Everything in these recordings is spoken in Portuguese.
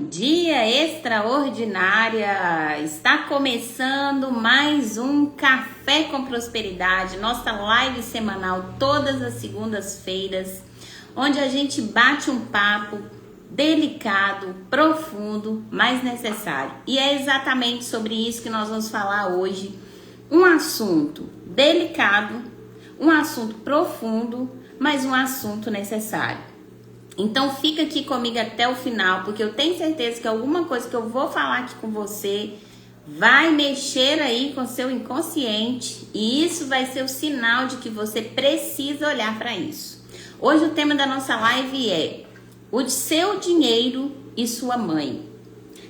Dia extraordinária! Está começando mais um Café com Prosperidade, nossa live semanal todas as segundas-feiras, onde a gente bate um papo delicado, profundo, mas necessário. E é exatamente sobre isso que nós vamos falar hoje. Um assunto delicado, um assunto profundo, mas um assunto necessário. Então fica aqui comigo até o final, porque eu tenho certeza que alguma coisa que eu vou falar aqui com você vai mexer aí com seu inconsciente, e isso vai ser o sinal de que você precisa olhar para isso. Hoje o tema da nossa live é o seu dinheiro e sua mãe.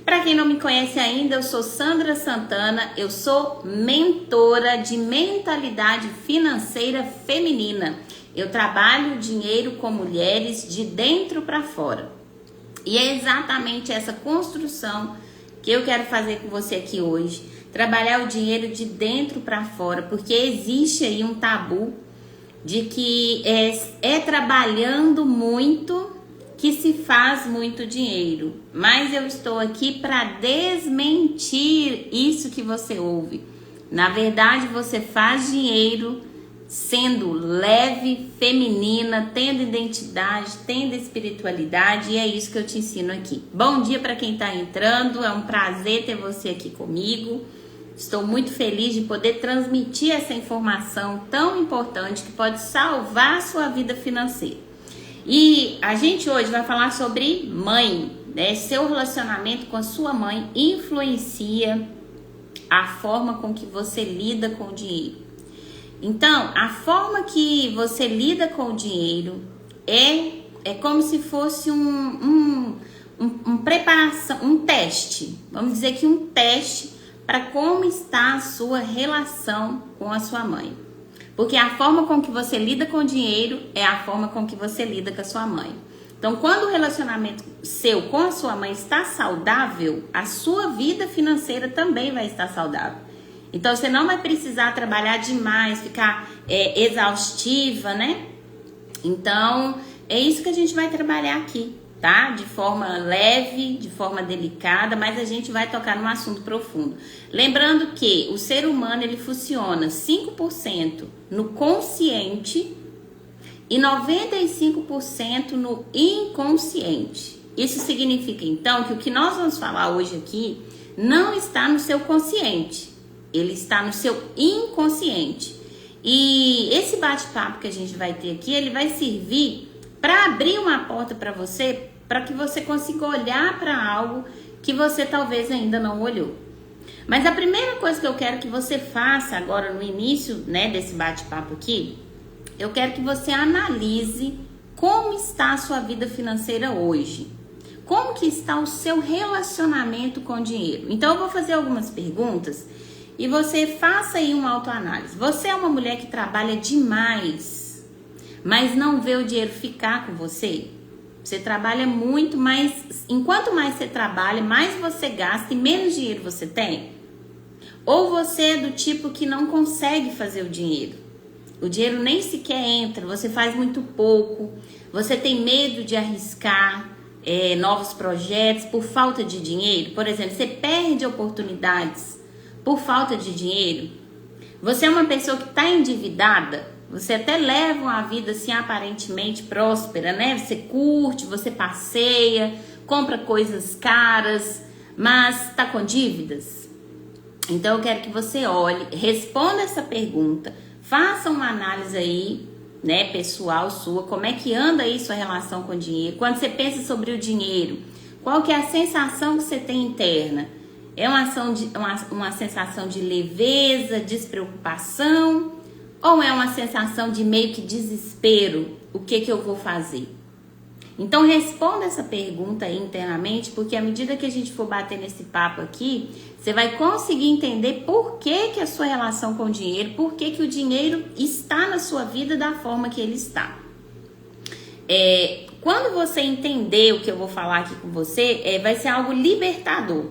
Para quem não me conhece ainda, eu sou Sandra Santana, eu sou mentora de mentalidade financeira feminina. Eu trabalho dinheiro com mulheres de dentro para fora. E é exatamente essa construção que eu quero fazer com você aqui hoje. Trabalhar o dinheiro de dentro para fora, porque existe aí um tabu de que é trabalhando muito que se faz muito dinheiro. Mas eu estou aqui para desmentir isso que você ouve. Na verdade, você faz dinheiro sendo leve, feminina, tendo identidade, tendo espiritualidade, e é isso que eu te ensino aqui. Bom dia para quem está entrando, é um prazer ter você aqui comigo. Estou muito feliz de poder transmitir essa informação tão importante que pode salvar a sua vida financeira. E a gente hoje vai falar sobre mãe, né? Seu relacionamento com a sua mãe influencia a forma com que você lida com o dinheiro. Então, a forma que você lida com o dinheiro é como se fosse um preparação, um teste. Vamos dizer que um teste para como está a sua relação com a sua mãe. Porque a forma com que você lida com o dinheiro é a forma com que você lida com a sua mãe. Então, quando o relacionamento seu com a sua mãe está saudável, a sua vida financeira também vai estar saudável. Então, você não vai precisar trabalhar demais, ficar exaustiva, né? Então, é isso que a gente vai trabalhar aqui, tá? De forma leve, de forma delicada, mas a gente vai tocar num assunto profundo. Lembrando que o ser humano, ele funciona 5% no consciente e 95% no inconsciente. Isso significa, então, que o que nós vamos falar hoje aqui não está no seu consciente. Ele está no seu inconsciente. E esse bate-papo que a gente vai ter aqui, ele vai servir para abrir uma porta para você, para que você consiga olhar para algo que você talvez ainda não olhou. Mas a primeira coisa que eu quero que você faça agora no início, né, desse bate-papo aqui, eu quero que você analise como está a sua vida financeira hoje. Como que está o seu relacionamento com o dinheiro? Então eu vou fazer algumas perguntas e você faça aí uma autoanálise. Você é uma mulher que trabalha demais, mas não vê o dinheiro ficar com você? Você trabalha muito, mas enquanto mais você trabalha, mais você gasta e menos dinheiro você tem? Ou você é do tipo que não consegue fazer o dinheiro? O dinheiro nem sequer entra, você faz muito pouco, você tem medo de arriscar novos projetos por falta de dinheiro? Por exemplo, você perde oportunidades por falta de dinheiro? Você é uma pessoa que está endividada? Você até leva uma vida assim aparentemente próspera, né? Você curte, você passeia, compra coisas caras, mas está com dívidas? Então eu quero que você olhe, responda essa pergunta, faça uma análise aí, né, pessoal sua, como é que anda aí sua relação com o dinheiro. Quando você pensa sobre o dinheiro, qual que é a sensação que você tem interna? É uma sensação de leveza, despreocupação, ou é uma sensação de meio que desespero? O que eu vou fazer? Então responda essa pergunta aí internamente, porque à medida que a gente for bater nesse papo aqui, você vai conseguir entender por que a sua relação com o dinheiro, por que o dinheiro está na sua vida da forma que ele está. Quando você entender o que eu vou falar aqui com você, vai ser algo libertador.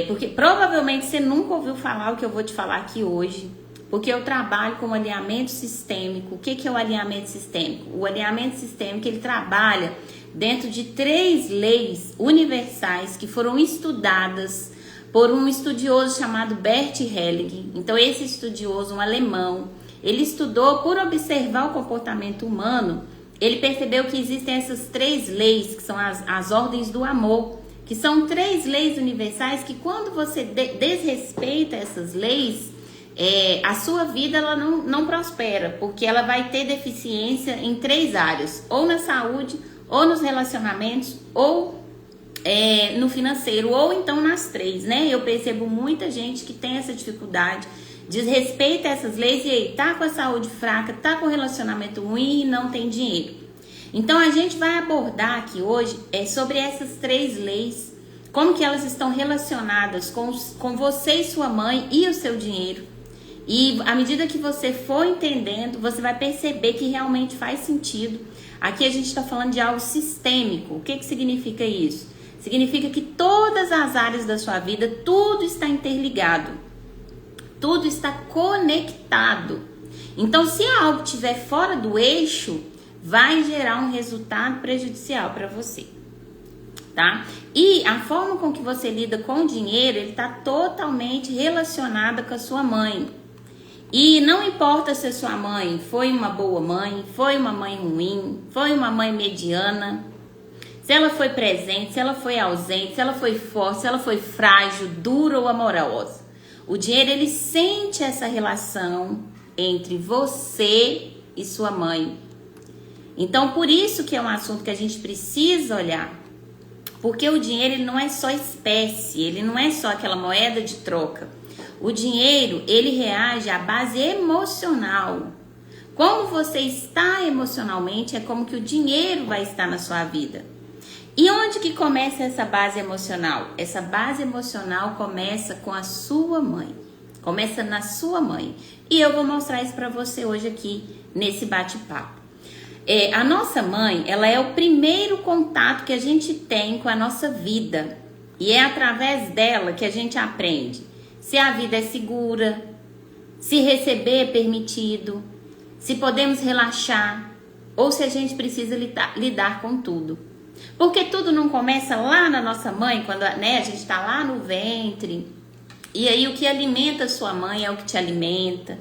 Porque provavelmente você nunca ouviu falar o que eu vou te falar aqui hoje, porque eu trabalho com alinhamento sistêmico. O que é o alinhamento sistêmico? O alinhamento sistêmico, ele trabalha dentro de 3 leis universais que foram estudadas por um estudioso chamado Bert Helling. Então esse estudioso, um alemão, ele estudou por observar o comportamento humano, ele percebeu que existem essas 3 leis, que são as ordens do amor, que são 3 leis universais que quando você desrespeita essas leis, a sua vida ela não prospera, porque ela vai ter deficiência em 3 áreas, ou na saúde, ou nos relacionamentos, ou no financeiro, ou então nas 3, né? Eu percebo muita gente que tem essa dificuldade, desrespeita essas leis e aí tá com a saúde fraca, tá com o relacionamento ruim e não tem dinheiro. Então a gente vai abordar aqui hoje sobre essas 3 leis, como que elas estão relacionadas com você e sua mãe e o seu dinheiro. E à medida que você for entendendo, você vai perceber que realmente faz sentido. Aqui a gente está falando de algo sistêmico. O que significa isso? Significa que todas as áreas da sua vida, tudo está interligado. Tudo está conectado. Então, se algo estiver fora do eixo, vai gerar um resultado prejudicial para você, tá? E a forma com que você lida com o dinheiro, ele está totalmente relacionada com a sua mãe. E não importa se a sua mãe foi uma boa mãe, foi uma mãe ruim, foi uma mãe mediana, se ela foi presente, se ela foi ausente, se ela foi forte, se ela foi frágil, dura ou amorosa. O dinheiro, ele sente essa relação entre você e sua mãe. Então, por isso que é um assunto que a gente precisa olhar. Porque o dinheiro, ele não é só espécie, ele não é só aquela moeda de troca. O dinheiro, ele reage à base emocional. Como você está emocionalmente, é como que o dinheiro vai estar na sua vida. E onde que começa essa base emocional? Essa base emocional começa com a sua mãe. Começa na sua mãe. E eu vou mostrar isso para você hoje aqui, nesse bate-papo. A nossa mãe, ela é o primeiro contato que a gente tem com a nossa vida. E é através dela que a gente aprende se a vida é segura, se receber é permitido, se podemos relaxar ou se a gente precisa lidar com tudo. Porque tudo não começa lá na nossa mãe, quando a gente está lá no ventre. E aí o que alimenta a sua mãe é o que te alimenta.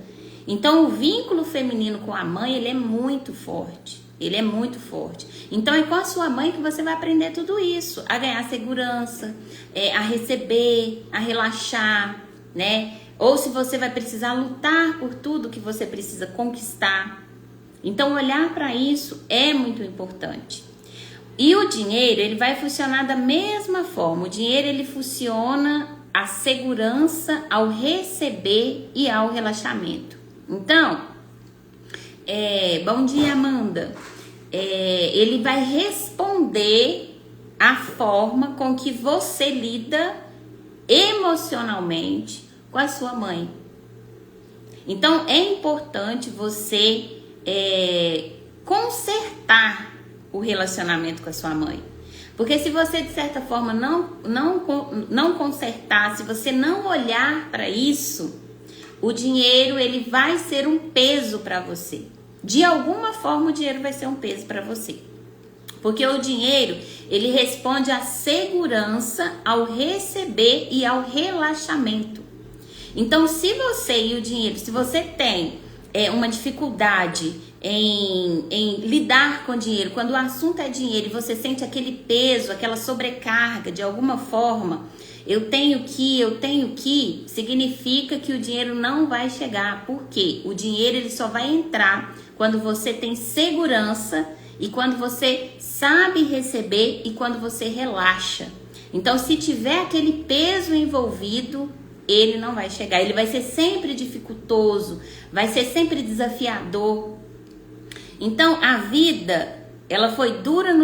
Então o vínculo feminino com a mãe, ele é muito forte. Ele é muito forte. Então é com a sua mãe que você vai aprender tudo isso. A ganhar segurança, a receber, a relaxar, né? Ou se você vai precisar lutar por tudo que você precisa conquistar. Então olhar para isso é muito importante. E o dinheiro, ele vai funcionar da mesma forma. O dinheiro, ele funciona a segurança ao receber e ao relaxamento. Então, bom dia, Amanda. Ele vai responder a forma com que você lida emocionalmente com a sua mãe. Então, é importante você consertar o relacionamento com a sua mãe. Porque se você, de certa forma, não consertar, se você não olhar para isso, o dinheiro, ele vai ser um peso para você. De alguma forma, o dinheiro vai ser um peso para você. Porque o dinheiro, ele responde à segurança, ao receber e ao relaxamento. Então, se você e o dinheiro, se você tem uma dificuldade em lidar com dinheiro, quando o assunto é dinheiro e você sente aquele peso, aquela sobrecarga de alguma forma, eu tenho que, significa que o dinheiro não vai chegar. Por quê? O dinheiro, ele só vai entrar quando você tem segurança e quando você sabe receber e quando você relaxa. Então, se tiver aquele peso envolvido, ele não vai chegar. Ele vai ser sempre dificultoso, vai ser sempre desafiador. Então, a vida, ela foi dura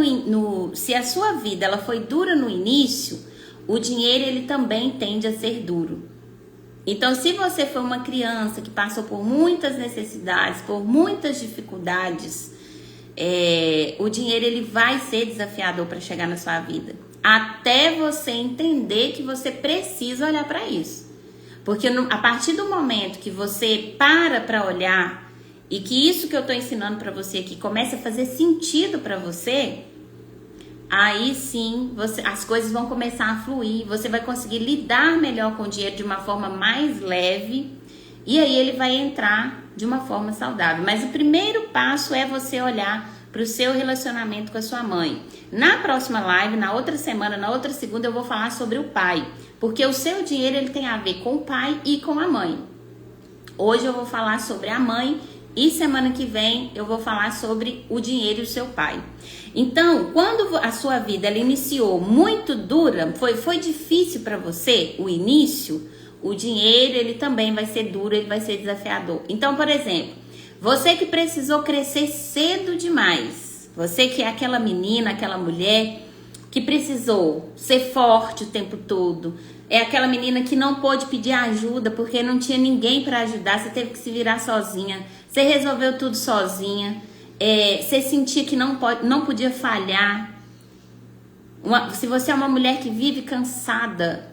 se a sua vida ela foi dura no início, o dinheiro, ele também tende a ser duro. Então, se você foi uma criança que passou por muitas necessidades, por muitas dificuldades, o dinheiro, ele vai ser desafiador para chegar na sua vida. Até você entender que você precisa olhar para isso. Porque a partir do momento que você para olhar e que isso que eu estou ensinando para você aqui começa a fazer sentido para você, aí sim as coisas vão começar a fluir, você vai conseguir lidar melhor com o dinheiro de uma forma mais leve, e aí ele vai entrar de uma forma saudável. Mas o primeiro passo é você olhar para o seu relacionamento com a sua mãe. Na próxima live, na outra semana, na outra segunda, eu vou falar sobre o pai, porque o seu dinheiro ele tem a ver com o pai e com a mãe. Hoje eu vou falar sobre a mãe e semana que vem eu vou falar sobre o dinheiro e o seu pai. Então, quando a sua vida ela iniciou muito dura, foi difícil para você o início, o dinheiro ele também vai ser duro, ele vai ser desafiador. Então, por exemplo, você que precisou crescer cedo demais, você que é aquela menina, aquela mulher que precisou ser forte o tempo todo, é aquela menina que não pôde pedir ajuda porque não tinha ninguém para ajudar, você teve que se virar sozinha, você resolveu tudo sozinha, você sentia que não podia falhar. Se você é uma mulher que vive cansada,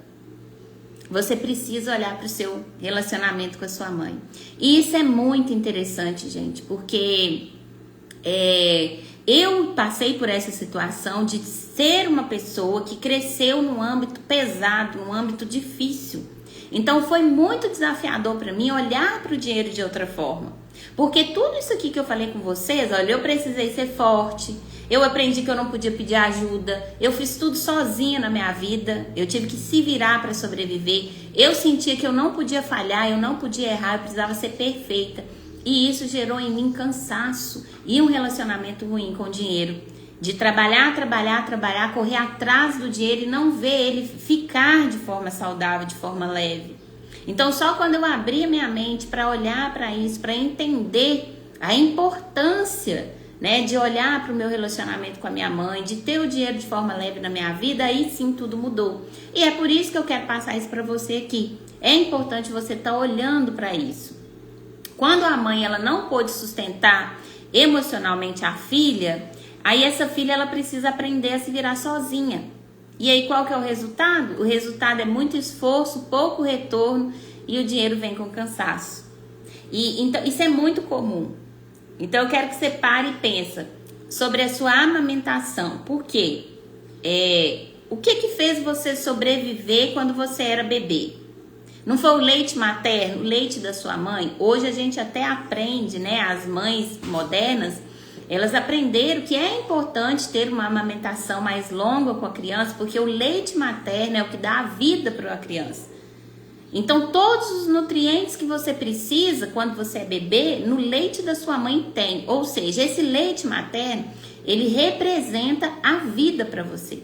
você precisa olhar para o seu relacionamento com a sua mãe. E isso é muito interessante, gente, porque eu passei por essa situação de ser uma pessoa que cresceu num âmbito pesado, num âmbito difícil. Então foi muito desafiador para mim olhar para o dinheiro de outra forma. Porque tudo isso aqui que eu falei com vocês, olha, eu precisei ser forte, eu aprendi que eu não podia pedir ajuda, eu fiz tudo sozinha na minha vida, eu tive que se virar para sobreviver, eu sentia que eu não podia falhar, eu não podia errar, eu precisava ser perfeita. E isso gerou em mim cansaço e um relacionamento ruim com o dinheiro. De trabalhar, correr atrás do dinheiro e não ver ele ficar de forma saudável, de forma leve. Então só quando eu abri a minha mente para olhar para isso, para entender a importância, né, de olhar para o meu relacionamento com a minha mãe, de ter o dinheiro de forma leve na minha vida, aí sim tudo mudou. E é por isso que eu quero passar isso para você aqui. É importante você estar olhando para isso. Quando a mãe ela não pôde sustentar emocionalmente a filha, aí essa filha ela precisa aprender a se virar sozinha. E aí qual que é o resultado? O resultado é muito esforço, pouco retorno e o dinheiro vem com cansaço. E então isso é muito comum. Então eu quero que você pare e pense sobre a sua amamentação. Por quê? O que fez você sobreviver quando você era bebê? Não foi o leite materno, o leite da sua mãe? Hoje a gente até aprende, né? As mães modernas, elas aprenderam que é importante ter uma amamentação mais longa com a criança, porque o leite materno é o que dá a vida para a criança. Então, todos os nutrientes que você precisa quando você é bebê, no leite da sua mãe tem. Ou seja, esse leite materno, ele representa a vida para você.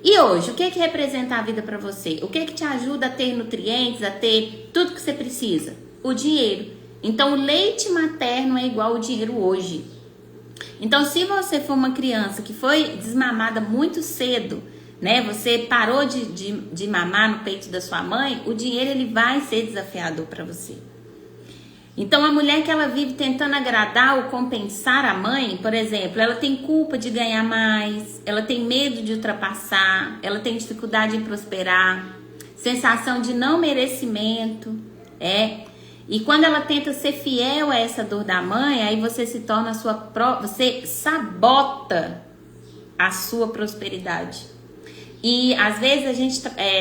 E hoje, o que representa a vida para você? O que te ajuda a ter nutrientes, a ter tudo que você precisa? O dinheiro. Então, o leite materno é igual ao dinheiro hoje. Então, se você for uma criança que foi desmamada muito cedo, né? Você parou de mamar no peito da sua mãe, o dinheiro ele vai ser desafiador para você. Então, a mulher que ela vive tentando agradar ou compensar a mãe, por exemplo, ela tem culpa de ganhar mais, ela tem medo de ultrapassar, ela tem dificuldade em prosperar, sensação de não merecimento, E quando ela tenta ser fiel a essa dor da mãe, aí você se torna você sabota a sua prosperidade. E às vezes a gente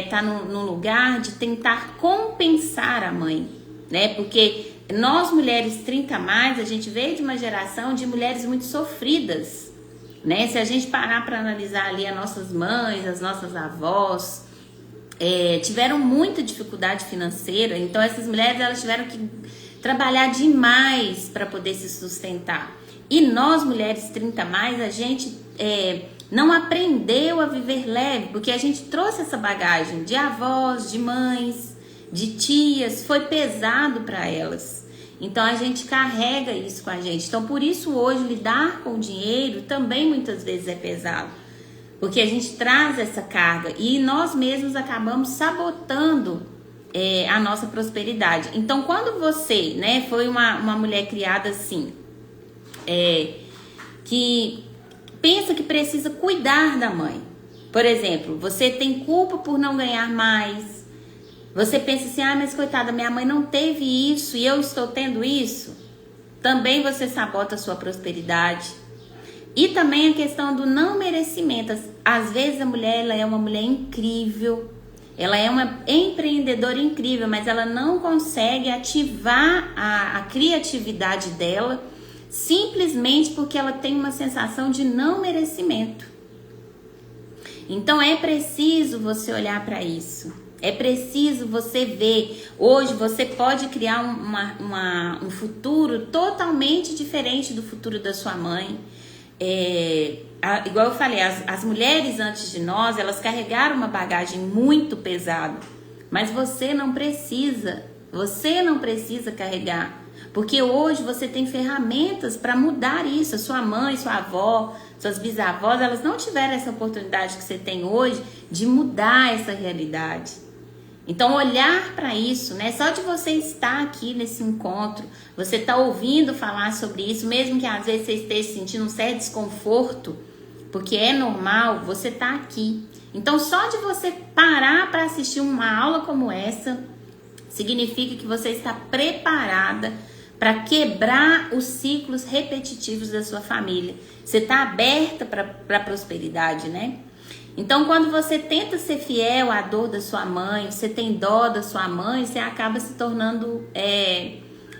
tá num lugar de tentar compensar a mãe, né? Porque nós mulheres 30 a mais, a gente veio de uma geração de mulheres muito sofridas, né? Se a gente parar para analisar ali as nossas mães, as nossas avós, tiveram muita dificuldade financeira. Então essas mulheres elas tiveram que trabalhar demais para poder se sustentar. E nós mulheres 30 a mais, a gente não aprendeu a viver leve, porque a gente trouxe essa bagagem de avós, de mães, de tias, foi pesado para elas. Então a gente carrega isso com a gente. Então por isso hoje lidar com o dinheiro também muitas vezes é pesado, porque a gente traz essa carga e nós mesmos acabamos sabotando a nossa prosperidade. Então quando você, né, foi uma mulher criada assim, que pensa que precisa cuidar da mãe. Por exemplo, você tem culpa por não ganhar mais. Você pensa assim, mas coitada, minha mãe não teve isso e eu estou tendo isso. Também você sabota a sua prosperidade. E também a questão do não merecimento. Às vezes a mulher, ela é uma mulher incrível, ela é uma empreendedora incrível, mas ela não consegue ativar a criatividade dela simplesmente porque ela tem uma sensação de não merecimento. Então é preciso você olhar para isso. É preciso você ver. Hoje você pode criar um futuro totalmente diferente do futuro da sua mãe. Igual eu falei, as mulheres antes de nós, elas carregaram uma bagagem muito pesada, mas você não precisa carregar, porque hoje você tem ferramentas para mudar isso. A sua mãe, sua avó, suas bisavós, elas não tiveram essa oportunidade que você tem hoje de mudar essa realidade. Então olhar para isso, né? Só de você estar aqui nesse encontro, você tá ouvindo falar sobre isso, mesmo que às vezes você esteja sentindo um certo desconforto, porque é normal, você tá aqui. Então só de você parar para assistir uma aula como essa, significa que você está preparada para quebrar os ciclos repetitivos da sua família. Você está aberta para a prosperidade, né? Então, quando você tenta ser fiel à dor da sua mãe, você tem dó da sua mãe, você acaba se tornando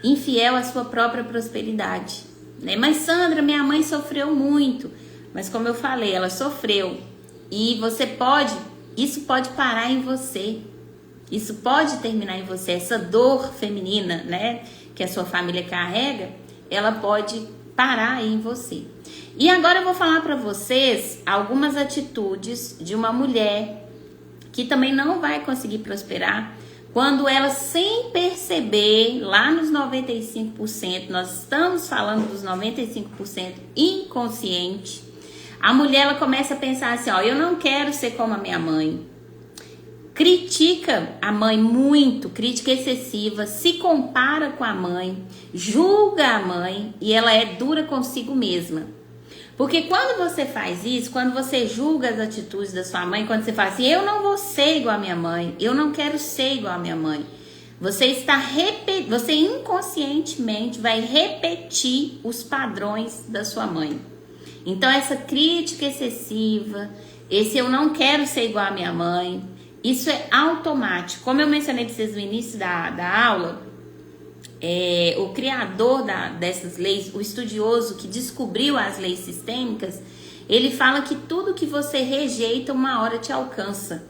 infiel à sua própria prosperidade, né? Mas Sandra, minha mãe sofreu muito. Mas como eu falei, ela sofreu. E isso pode parar em você. Isso pode terminar em você. Essa dor feminina, né, que a sua família carrega, ela pode parar aí em você. E agora eu vou falar para vocês algumas atitudes de uma mulher que também não vai conseguir prosperar quando ela, sem perceber, lá nos 95%, nós estamos falando dos 95% inconsciente, a mulher ela começa a pensar assim, eu não quero ser como a minha mãe. Critica a mãe muito, crítica excessiva, se compara com a mãe, julga a mãe e ela é dura consigo mesma. Porque quando você faz isso, quando você julga as atitudes da sua mãe, quando você fala assim, eu não vou ser igual a minha mãe, eu não quero ser igual a minha mãe, você inconscientemente vai repetir os padrões da sua mãe. Então essa crítica excessiva, esse eu não quero ser igual a minha mãe, isso é automático. Como eu mencionei para vocês no início da aula, o criador dessas leis, o estudioso que descobriu as leis sistêmicas, ele fala que tudo que você rejeita uma hora te alcança.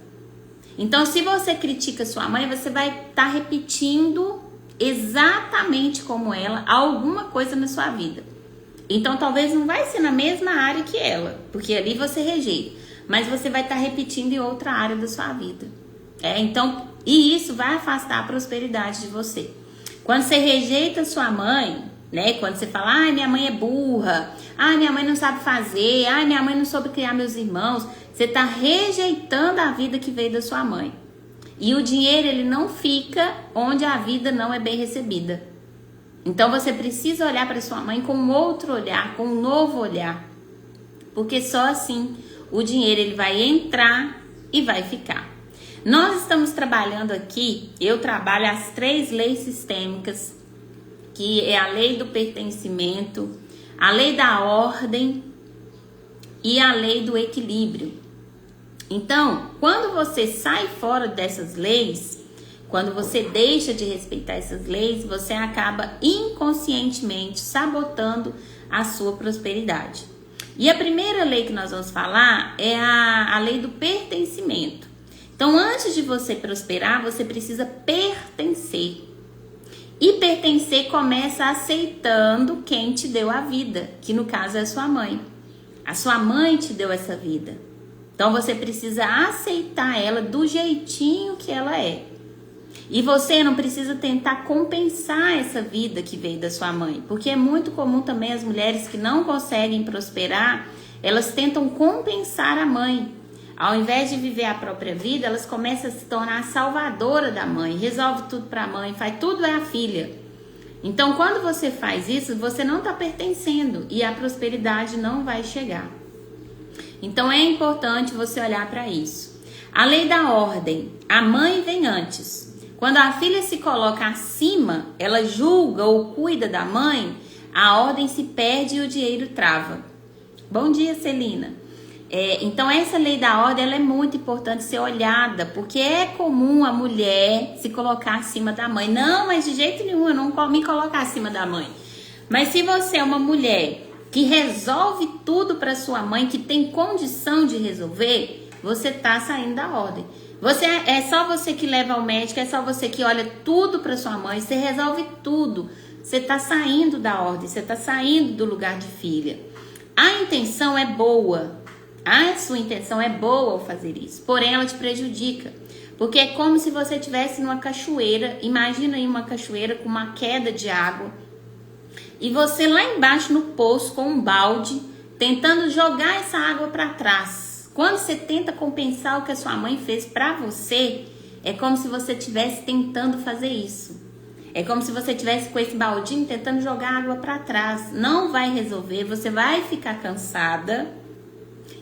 Então, se você critica sua mãe, você vai estar repetindo exatamente como ela alguma coisa na sua vida. Então, talvez não vai ser na mesma área que ela, porque ali você rejeita, mas você vai estar repetindo em outra área da sua vida. E isso vai afastar a prosperidade de você. Quando você rejeita sua mãe, né? Quando você fala, minha mãe é burra, minha mãe não sabe fazer, minha mãe não soube criar meus irmãos, você está rejeitando a vida que veio da sua mãe. E o dinheiro, ele não fica onde a vida não é bem recebida. Então você precisa olhar para sua mãe com um outro olhar, com um novo olhar. Porque só assim o dinheiro ele vai entrar e vai ficar. Nós estamos trabalhando aqui, eu trabalho as 3 leis sistêmicas, que é a lei do pertencimento, a lei da ordem e a lei do equilíbrio. Então, quando você sai fora dessas leis, quando você deixa de respeitar essas leis, você acaba inconscientemente sabotando a sua prosperidade. E a primeira lei que nós vamos falar é a lei do pertencimento. Então, antes de você prosperar, você precisa pertencer. E pertencer começa aceitando quem te deu a vida, que no caso é a sua mãe. A sua mãe te deu essa vida. Então, você precisa aceitar ela do jeitinho que ela é. E você não precisa tentar compensar essa vida que veio da sua mãe. Porque é muito comum também as mulheres que não conseguem prosperar, elas tentam compensar a mãe. Ao invés de viver a própria vida, elas começam a se tornar a salvadora da mãe, resolve tudo para a mãe, faz tudo é a filha. Então, quando você faz isso, você não está pertencendo e a prosperidade não vai chegar. Então, é importante você olhar para isso. A lei da ordem, a mãe vem antes. Quando a filha se coloca acima, ela julga ou cuida da mãe, a ordem se perde e o dinheiro trava. Bom dia, Celina. Então essa lei da ordem ela é muito importante ser olhada, porque é comum a mulher se colocar acima da mãe. Não, mas de jeito nenhum, eu não me colocar acima da mãe. Mas se você é uma mulher que resolve tudo para sua mãe, que tem condição de resolver, você tá saindo da ordem. É só você que leva ao médico, é só você que olha tudo para sua mãe, você resolve tudo. Você tá saindo da ordem, você tá saindo do lugar de filha. A intenção é boa. A sua intenção é boa ao fazer isso, porém ela te prejudica, porque é como se você estivesse numa cachoeira. Imagina aí uma cachoeira com uma queda de água e você lá embaixo no poço com um balde tentando jogar essa água para trás. Quando você tenta compensar o que a sua mãe fez para você, é como se você estivesse tentando fazer isso. É como se você estivesse com esse baldinho tentando jogar água para trás. Não vai resolver, você vai ficar cansada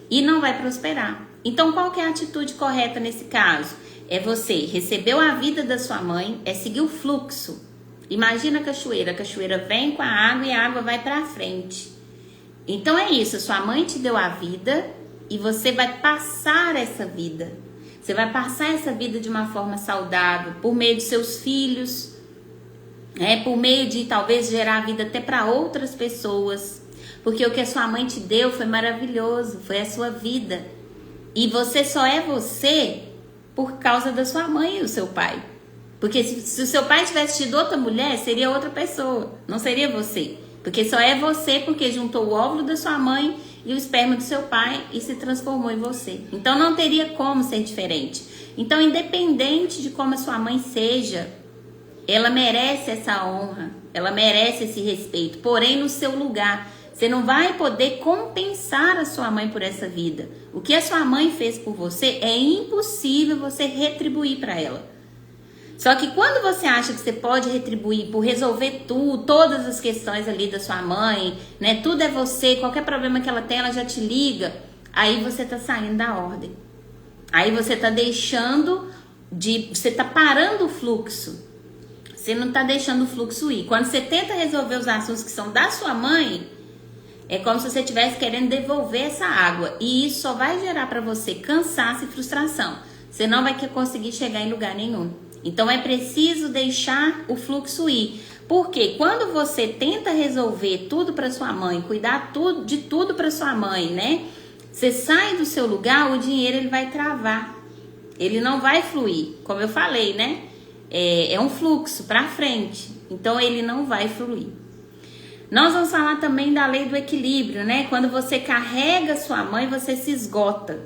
e não vai prosperar. Então, qual que é a atitude correta nesse caso? É você recebeu a vida da sua mãe, é seguir o fluxo. Imagina a cachoeira vem com a água e a água vai para frente. Então é isso, sua mãe te deu a vida e você vai passar essa vida. Você vai passar essa vida de uma forma saudável, por meio de seus filhos, por meio de talvez gerar vida até para outras pessoas. Porque o que a sua mãe te deu foi maravilhoso, foi a sua vida. E você só é você por causa da sua mãe e do seu pai. Porque se o seu pai tivesse tido outra mulher, seria outra pessoa, não seria você. Porque só é você porque juntou o óvulo da sua mãe e o esperma do seu pai e se transformou em você. Então não teria como ser diferente. Então, independente de como a sua mãe seja, ela merece essa honra, ela merece esse respeito, porém no seu lugar. Você não vai poder compensar a sua mãe por essa vida. O que a sua mãe fez por você é impossível você retribuir para ela. Só que quando você acha que você pode retribuir por resolver tudo, todas as questões ali da sua mãe, né? Tudo é você, qualquer problema que ela tem, ela já te liga. Aí você tá saindo da ordem. Aí você tá você tá parando o fluxo. Você não tá deixando o fluxo ir. Quando você tenta resolver os assuntos que são da sua mãe, é como se você estivesse querendo devolver essa água. E isso só vai gerar para você cansaço e frustração. Você não vai conseguir chegar em lugar nenhum. Então é preciso deixar o fluxo ir. Porque quando você tenta resolver tudo para sua mãe, cuidar de tudo para sua mãe, né? Você sai do seu lugar, o dinheiro ele vai travar. Ele não vai fluir. Como eu falei, né? É um fluxo para frente. Então ele não vai fluir. Nós vamos falar também da lei do equilíbrio, né? Quando você carrega sua mãe, você se esgota.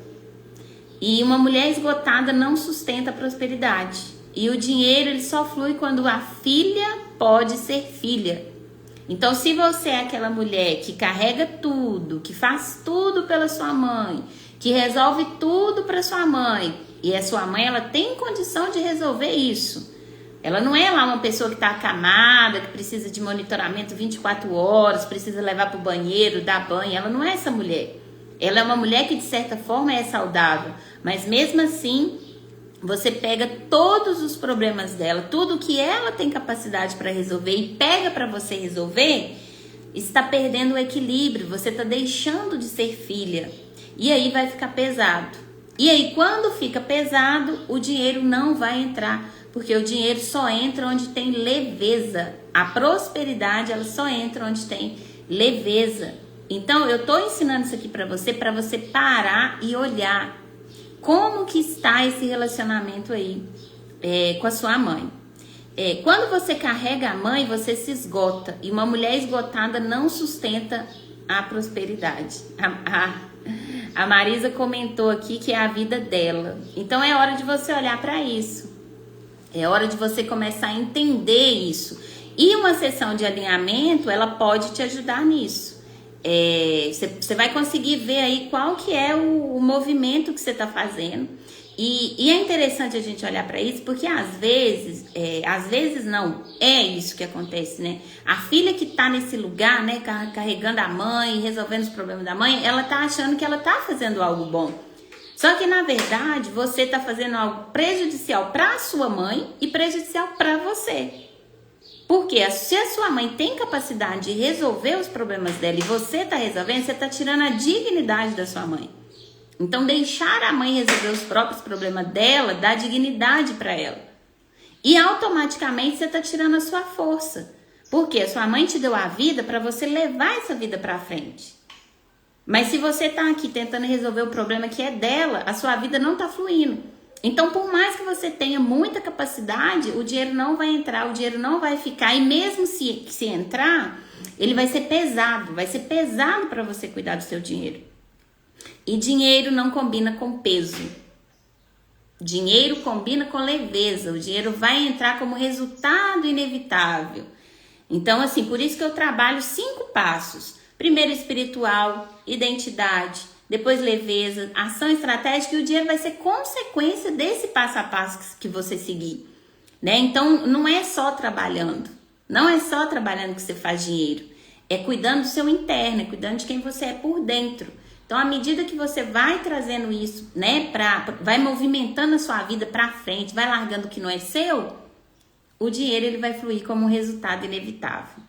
E uma mulher esgotada não sustenta a prosperidade. E o dinheiro ele só flui quando a filha pode ser filha. Então, se você é aquela mulher que carrega tudo, que faz tudo pela sua mãe, que resolve tudo para sua mãe, e a sua mãe ela tem condição de resolver isso. Ela não é lá uma pessoa que está acamada, que precisa de monitoramento 24 horas, precisa levar para o banheiro, dar banho. Ela não é essa mulher. Ela é uma mulher que de certa forma é saudável, mas mesmo assim você pega todos os problemas dela, tudo que ela tem capacidade para resolver e pega para você resolver, está perdendo o equilíbrio, você está deixando de ser filha. E aí vai ficar pesado. E aí quando fica pesado, o dinheiro não vai entrar, porque o dinheiro só entra onde tem leveza. A prosperidade ela só entra onde tem leveza. Então eu estou ensinando isso aqui para você parar e olhar como que está esse relacionamento aí com a sua mãe. Quando você carrega a mãe, você se esgota. E uma mulher esgotada não sustenta a prosperidade. A Marisa comentou aqui que é a vida dela. Então é hora de você olhar para isso. É hora de você começar a entender isso. E uma sessão de alinhamento, ela pode te ajudar nisso. Você vai conseguir ver aí qual que é o movimento que você está fazendo. E é interessante a gente olhar para isso, porque às vezes não, é isso que acontece, né? A filha que tá nesse lugar, né, carregando a mãe, resolvendo os problemas da mãe, ela tá achando que ela tá fazendo algo bom. Só que na verdade, você tá fazendo algo prejudicial para a sua mãe e prejudicial para você. Porque se a sua mãe tem capacidade de resolver os problemas dela e você está resolvendo, você está tirando a dignidade da sua mãe. Então, deixar a mãe resolver os próprios problemas dela dá dignidade para ela. E automaticamente você está tirando a sua força. Porque a sua mãe te deu a vida para você levar essa vida para frente. Mas se você está aqui tentando resolver o problema que é dela, a sua vida não está fluindo. Então, por mais que você tenha muita capacidade, o dinheiro não vai entrar, o dinheiro não vai ficar. E mesmo se entrar, ele vai ser pesado para você cuidar do seu dinheiro. E dinheiro não combina com peso. Dinheiro combina com leveza. O dinheiro vai entrar como resultado inevitável. Então, assim, por isso que eu trabalho 5 passos. Primeiro, espiritual, identidade, depois leveza, ação estratégica, e o dinheiro vai ser consequência desse passo a passo que você seguir, né? Então, não é só trabalhando. Não é só trabalhando que você faz dinheiro. É cuidando do seu interno, é cuidando de quem você é por dentro. Então, à medida que você vai trazendo isso, né, vai movimentando a sua vida para frente, vai largando o que não é seu, o dinheiro ele vai fluir como um resultado inevitável.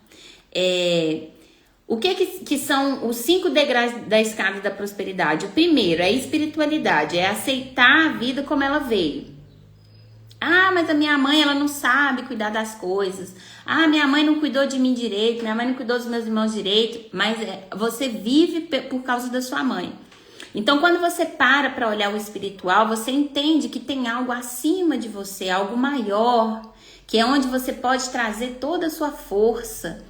O que são os 5 degraus da escada da prosperidade? O primeiro é a espiritualidade, é aceitar a vida como ela veio. Ah, mas a minha mãe, ela não sabe cuidar das coisas. Ah, minha mãe não cuidou de mim direito, minha mãe não cuidou dos meus irmãos direito. Mas você vive por causa da sua mãe. Então, quando você para olhar o espiritual, você entende que tem algo acima de você, algo maior, que é onde você pode trazer toda a sua força.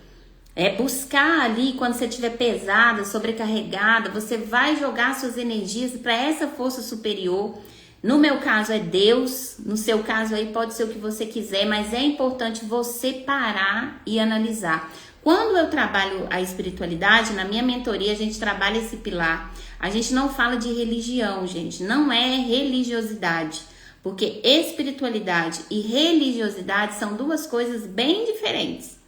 Buscar ali, quando você estiver pesada, sobrecarregada, você vai jogar suas energias para essa força superior. No meu caso é Deus, no seu caso aí pode ser o que você quiser, mas é importante você parar e analisar. Quando eu trabalho a espiritualidade, na minha mentoria a gente trabalha esse pilar. A gente não fala de religião, gente, não é religiosidade, porque espiritualidade e religiosidade são 2 coisas bem diferentes.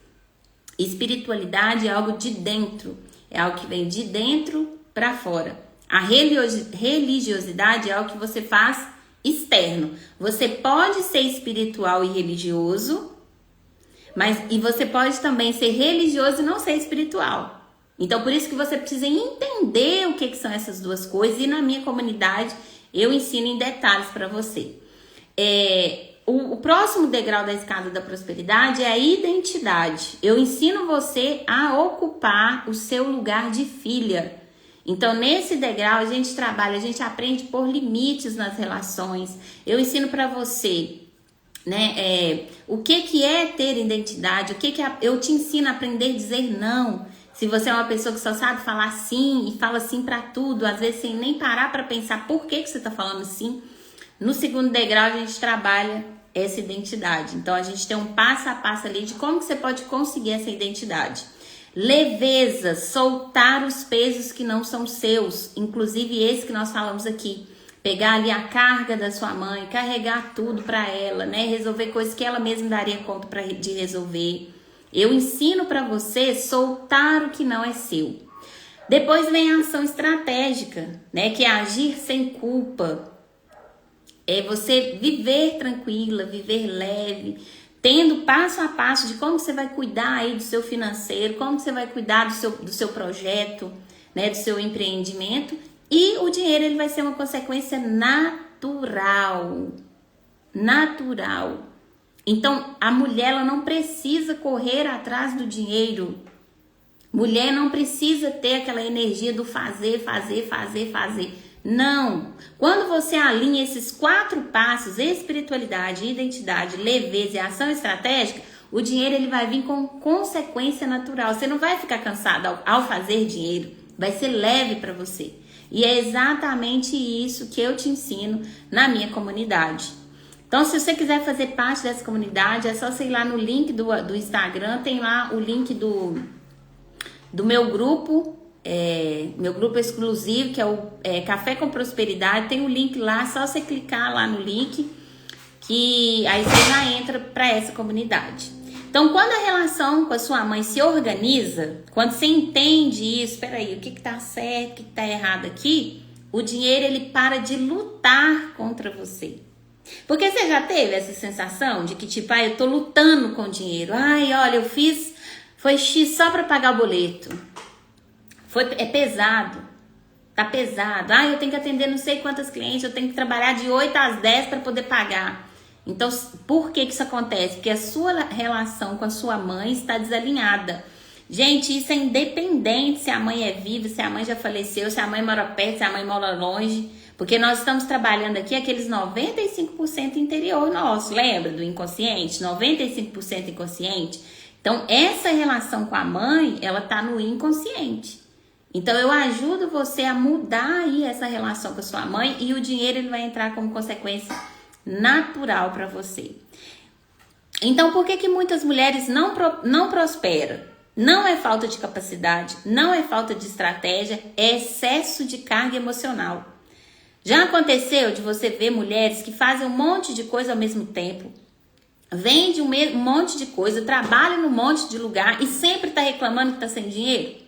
Espiritualidade é algo de dentro, é algo que vem de dentro para fora. A religiosidade é algo que você faz externo. Você pode ser espiritual e religioso, e você pode também ser religioso e não ser espiritual. Então, por isso que você precisa entender o que são essas 2 coisas. E na minha comunidade, eu ensino em detalhes para você. O próximo degrau da escada da prosperidade é a identidade. Eu ensino você a ocupar o seu lugar de filha. Então, nesse degrau, a gente trabalha, a gente aprende por limites nas relações. Eu ensino para você, né, o que é ter identidade, eu te ensino a aprender a dizer não. Se você é uma pessoa que só sabe falar sim e fala sim para tudo, às vezes sem nem parar para pensar por que você está falando sim. No segundo degrau, a gente trabalha essa identidade. Então, a gente tem um passo a passo ali de como que você pode conseguir essa identidade. Leveza, soltar os pesos que não são seus, inclusive esse que nós falamos aqui. Pegar ali a carga da sua mãe, carregar tudo para ela, né? Resolver coisas que ela mesma daria conta de resolver. Eu ensino para você soltar o que não é seu. Depois vem a ação estratégica, né? Que é agir sem culpa. É você viver tranquila, viver leve, tendo passo a passo de como você vai cuidar aí do seu financeiro, como você vai cuidar do seu projeto, né, do seu empreendimento. E o dinheiro ele vai ser uma consequência natural. Natural. Então, a mulher ela não precisa correr atrás do dinheiro. Mulher não precisa ter aquela energia do fazer. Não. Quando você alinha esses 4 passos, espiritualidade, identidade, leveza e ação estratégica, o dinheiro ele vai vir com consequência natural. Você não vai ficar cansado ao fazer dinheiro. Vai ser leve para você. E é exatamente isso que eu te ensino na minha comunidade. Então, se você quiser fazer parte dessa comunidade, é só você ir lá no link do Instagram. Tem lá o link do meu grupo. Meu grupo exclusivo, que é o Café com Prosperidade. Tem o link lá, só você clicar lá no link, que aí você já entra para essa comunidade. Então, quando a relação com a sua mãe se organiza, quando você entende isso, peraí, o que tá certo, o que tá errado aqui, o dinheiro ele para de lutar contra você. Porque você já teve essa sensação de que, tipo, eu tô lutando com o dinheiro. Ai, olha, foi X só pra pagar o boleto. É pesado. Tá pesado. Eu tenho que atender não sei quantas clientes, eu tenho que trabalhar de 8 às 10 para poder pagar. Então, por que isso acontece? Porque a sua relação com a sua mãe está desalinhada. Gente, isso é independente se a mãe é viva, se a mãe já faleceu, se a mãe mora perto, se a mãe mora longe. Porque nós estamos trabalhando aqui aqueles 95% interior nosso. Lembra do inconsciente? 95% inconsciente. Então, essa relação com a mãe, ela tá no inconsciente. Então, eu ajudo você a mudar aí essa relação com a sua mãe e o dinheiro ele vai entrar como consequência natural para você. Então, por que muitas mulheres não prosperam? Não é falta de capacidade, não é falta de estratégia, é excesso de carga emocional. Já aconteceu de você ver mulheres que fazem um monte de coisa ao mesmo tempo, vendem um monte de coisa, trabalham num monte de lugar e sempre tá reclamando que tá sem dinheiro?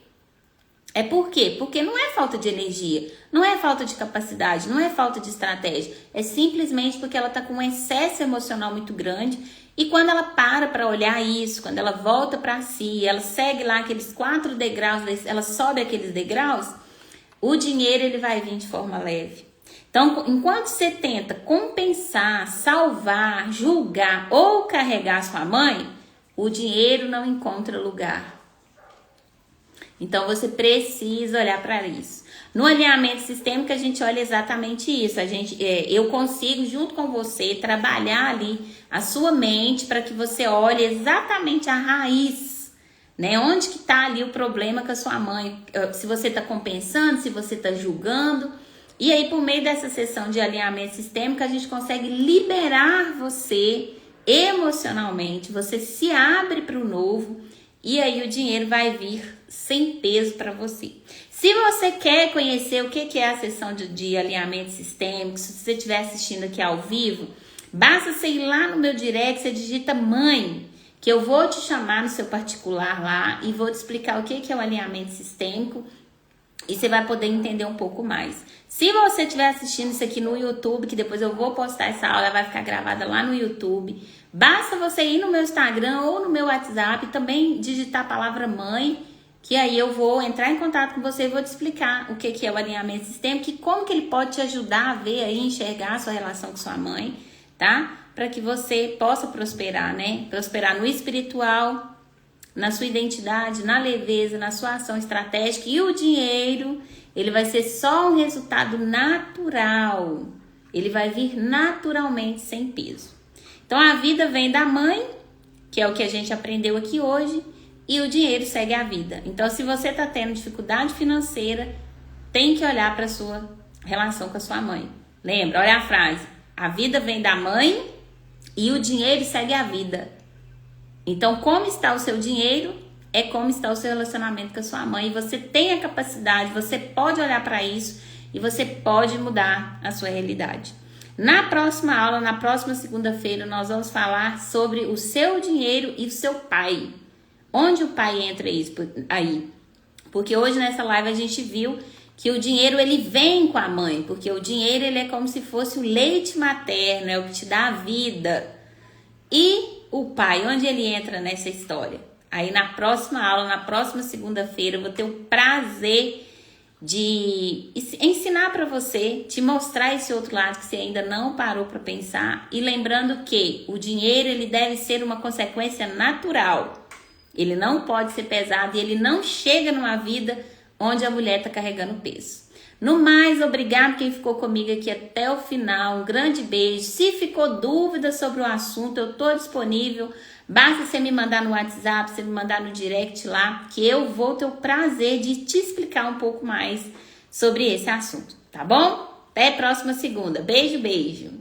É por quê? Porque não é falta de energia, não é falta de capacidade, não é falta de estratégia. É simplesmente porque ela tá com um excesso emocional muito grande e quando ela para olhar isso, quando ela volta para si, ela segue lá aqueles 4 degraus, ela sobe aqueles degraus, o dinheiro ele vai vir de forma leve. Então, enquanto você tenta compensar, salvar, julgar ou carregar sua mãe, o dinheiro não encontra lugar. Então, você precisa olhar para isso. No alinhamento sistêmico, a gente olha exatamente isso. Eu consigo, junto com você, trabalhar ali a sua mente para que você olhe exatamente a raiz, né? Onde que está ali o problema com a sua mãe? Se você está compensando, se você está julgando. E aí, por meio dessa sessão de alinhamento sistêmico, a gente consegue liberar você emocionalmente. Você se abre para o novo e aí o dinheiro vai vir sem peso para você. Se você quer conhecer o que é a sessão de alinhamento sistêmico, se você estiver assistindo aqui ao vivo, basta você ir lá no meu direct, você digita mãe, que eu vou te chamar no seu particular lá e vou te explicar o que é o alinhamento sistêmico e você vai poder entender um pouco mais. Se você estiver assistindo isso aqui no YouTube, que depois eu vou postar essa aula, vai ficar gravada lá no YouTube, basta você ir no meu Instagram ou no meu WhatsApp e também digitar a palavra mãe, que aí eu vou entrar em contato com você e vou te explicar o que é o alinhamento sistêmico e como que ele pode te ajudar a ver aí, enxergar a sua relação com sua mãe, tá? Para que você possa prosperar, né? Prosperar no espiritual, na sua identidade, na leveza, na sua ação estratégica. E o dinheiro, ele vai ser só um resultado natural. Ele vai vir naturalmente, sem peso. Então, a vida vem da mãe, que é o que a gente aprendeu aqui hoje, e o dinheiro segue a vida. Então, se você está tendo dificuldade financeira, tem que olhar para a sua relação com a sua mãe. Lembra? Olha a frase. A vida vem da mãe e o dinheiro segue a vida. Então, como está o seu dinheiro, é como está o seu relacionamento com a sua mãe. E você tem a capacidade, você pode olhar para isso e você pode mudar a sua realidade. Na próxima aula, na próxima segunda-feira, nós vamos falar sobre o seu dinheiro e o seu pai. Onde o pai entra aí? Porque hoje nessa live a gente viu que o dinheiro ele vem com a mãe, porque o dinheiro ele é como se fosse o leite materno, é o que te dá a vida. E o pai, onde ele entra nessa história? Aí na próxima aula, na próxima segunda-feira, eu vou ter o prazer de ensinar para você, te mostrar esse outro lado que você ainda não parou para pensar. E lembrando que o dinheiro ele deve ser uma consequência natural. Ele não pode ser pesado e ele não chega numa vida onde a mulher está carregando peso. No mais, obrigado quem ficou comigo aqui até o final. Um grande beijo. Se ficou dúvida sobre o assunto, eu estou disponível. Basta você me mandar no WhatsApp, você me mandar no direct lá, que eu vou ter o prazer de te explicar um pouco mais sobre esse assunto, tá bom? Até a próxima segunda. Beijo, beijo.